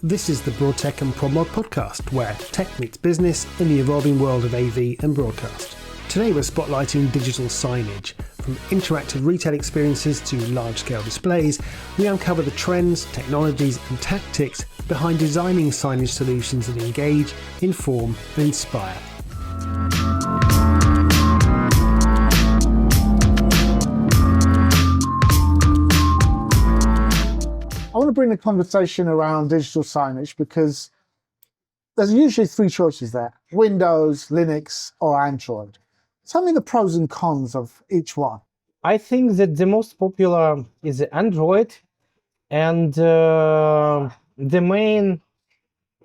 This is the Broadtek and Promwad podcast, where tech meets business in the evolving world of AV and broadcast. Today we're spotlighting digital signage. From interactive retail experiences to large-scale displays, we uncover the trends, technologies and tactics behind designing signage solutions that engage, inform and inspire. I want to bring the conversation around digital signage because there's usually three choices there: Windows, Linux, or Android. Tell me the pros and cons of each one. I think that the most popular is Android, and the main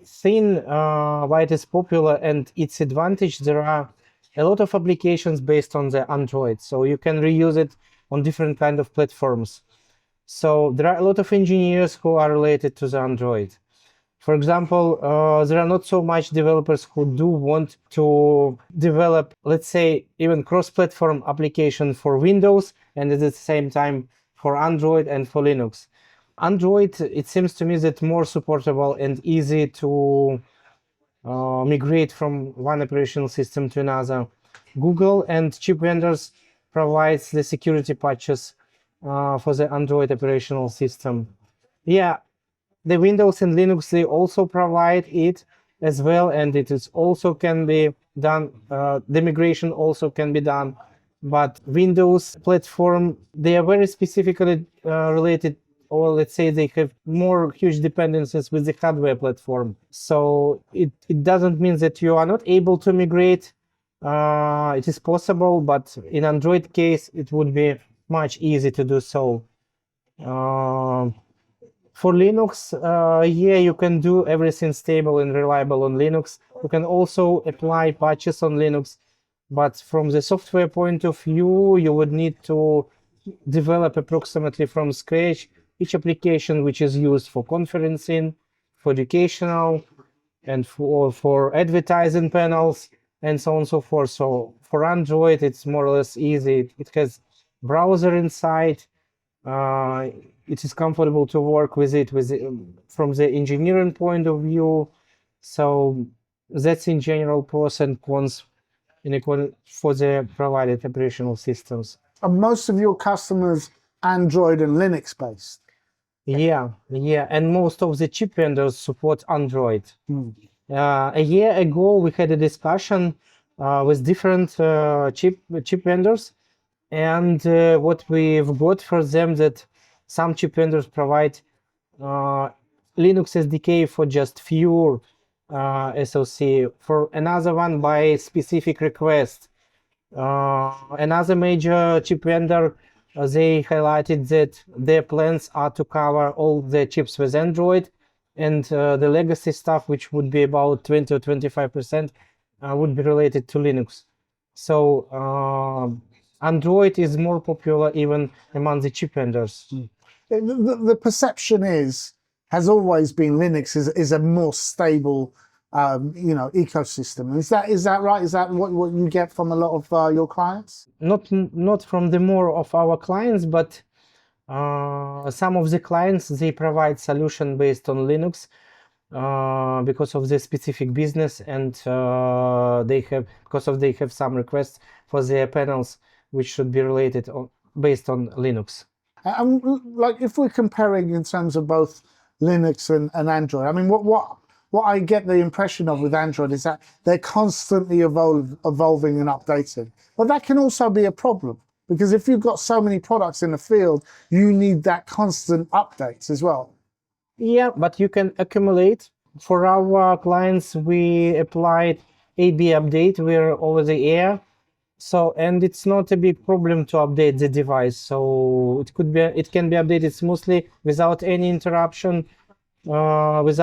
thing why it is popular and its advantage, there are a lot of applications based on the Android, so you can reuse it on different kind of platforms. So there are a lot of engineers who are related to the Android. For example, there are not so much developers who do want to develop, let's say, even cross-platform application for Windows and at the same time for Android and for Linux. Android, it seems to me that more supportable and easy to migrate from one operational system to another. Google and chip vendors provides the security patches for the Android operational system. Yeah, the Windows and Linux, they also provide it as well, and it is also can be done. The migration also can be done, but Windows platform, they are very specifically related, or let's say they have more huge dependencies with the hardware platform. So it doesn't mean that you are not able to migrate. It is possible, but in Android case, it would be much easier to do so. For Linux, yeah, you can do everything stable and reliable on Linux. You can also apply patches on Linux, but from the software point of view, you would need to develop approximately from scratch each application which is used for conferencing, for educational, and for advertising panels, and so on and so forth. So for Android, it's more or less easy. It has browser inside. It is comfortable to work with it from the engineering point of view. So that's in general pros and cons for the provided operational systems. Are most of your customers Android and Linux based? Yeah, and most of the chip vendors support Android. A year ago, we had a discussion with different chip vendors, and what we've got for them, that some chip vendors provide Linux SDK for just few SoC, for another one by specific request. Another major chip vendor, they highlighted that their plans are to cover all the chips with Android, and the legacy stuff, which would be about 20 or 25%, would be related to Linux. So Android is more popular even among the chip vendors. The perception has always been Linux is a more stable, ecosystem. Is that right? Is that what you get from a lot of your clients? Not from the more of our clients, but some of the clients, they provide solution based on Linux because of the specific business, and they have some requests for their panels which should be related based on Linux. Like, if we're comparing in terms of both Linux and Android, I mean, what I get the impression of with Android is that they're constantly evolving and updating. But that can also be a problem, because if you've got so many products in the field, you need that constant updates as well. Yeah, but you can accumulate. For our clients, we applied AB update, we're over the air. So, and it's not a big problem to update the device. So it can be updated smoothly without any interruption, with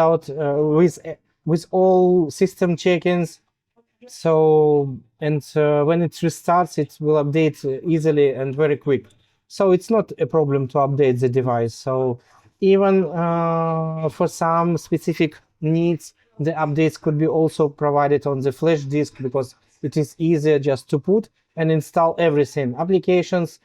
all system check-ins. So, and when it restarts, it will update easily and very quick. So it's not a problem to update the device. So even for some specific needs, the updates could be also provided on the flash disk, because it is easier just to put and install everything, applications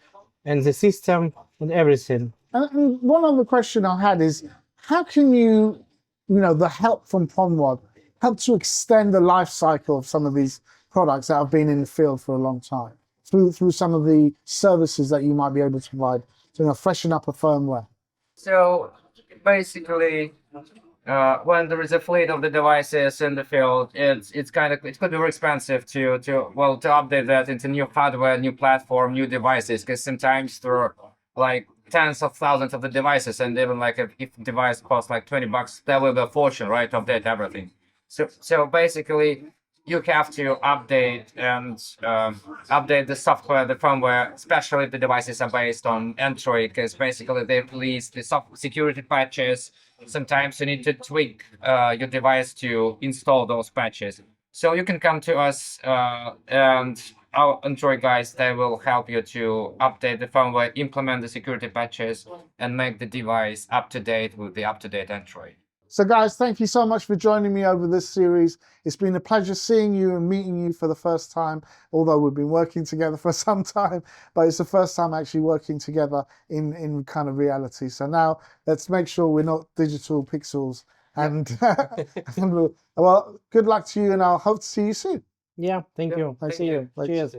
and the system and everything. And one other question I had is, how can you the help from Promwad help to extend the life cycle of some of these products that have been in the field for a long time through some of the services that you might be able to provide to freshen up a firmware? So basically, when there is a fleet of the devices in the field, it could be very expensive to update that into new hardware, new platform, new devices, because sometimes there are like tens of thousands of the devices, and even like if the device costs like $20, that will be a fortune, right, to update everything. So basically, you have to update and update the software, the firmware, especially if the devices are based on Android, because basically they release the security patches. Sometimes you need to tweak your device to install those patches. So you can come to us and our Android guys, they will help you to update the firmware, implement the security patches, and make the device up to date with the up-to-date Android. So guys, thank you so much for joining me over this series. It's been a pleasure seeing you and meeting you for the first time, although we've been working together for some time, but it's the first time actually working together in kind of reality. So now let's make sure we're not digital pixels. And, well, good luck to you, and I'll hope to see you soon. Yeah, thank you. Thank See you. you. Thanks. Cheers.